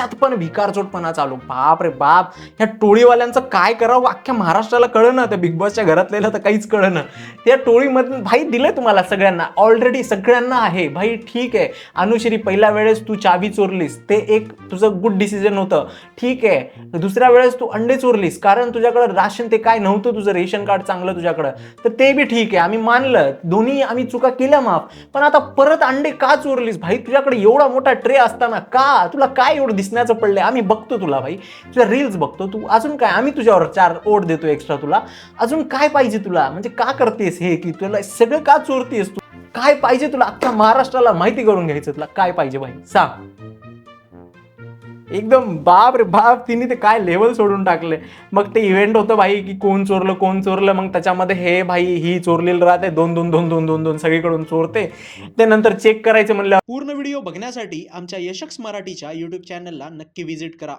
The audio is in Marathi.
त्यात पण भिकारचोटपणा चालू. बाप रे बाप, ह्या टोळीवाल्यांचं काय करावं अख्ख्या महाराष्ट्राला कळेना. त्या बिग बॉसच्या घरातल्याला तर काहीच कळेना. त्या टोळीमधून भाई दिलंय तुम्हाला सगळ्यांना, ऑलरेडी सगळ्यांना आहे भाई. ठीक आहे अनुश्री, पहिल्या वेळेस तू चावी चोरलीस, ते एक तुझं गुड डिसिजन होतं, ठीक आहे. दुसऱ्या वेळेस तू अंडे चोरलीस कारण तुझ्याकडे राशन ते काय नव्हतं, तुझं रेशन कार्ड चांगलं तुझ्याकडं, तर ते बी ठीक आहे, आम्ही मानलं, दोन्ही आम्ही चुका केल्या माफ. पण आता परत अंडे का चोरलीस भाई? तुझ्याकडे एवढा मोठा ट्रे असताना का तुला काय एवढं दिसण्याचं पडलंय? आम्ही बघतो तुला भाई, तुझ्या रील्स बघतो तू, अजून काय? आम्ही तुझ्यावर 4 ओट देतो एक्स्ट्रा, तुला अजून काय पाहिजे? तुला म्हणजे का करतेस हे, की तुला सगळं का चोरतेस तू? काय पाहिजे तुला? अख्ख्या महाराष्ट्राला माहिती करून घ्यायचं तुला काय पाहिजे भाई, सांग. एकदम बाप रे बाप, तिने ते काय लेवल सोडून टाकले. मग ते इव्हेंट होतं भाई, की कोण चोरलं कोण चोरलं, मग त्याच्यामध्ये हे भाई ही चोरलेलं राहते, 2-2 सगळीकडून चोरते, ते नंतर चेक करायचं म्हणलं. पूर्ण व्हिडिओ बघण्यासाठी आमच्या यशक्स मराठीच्या यूट्यूब चॅनलला नक्की व्हिजिट करा.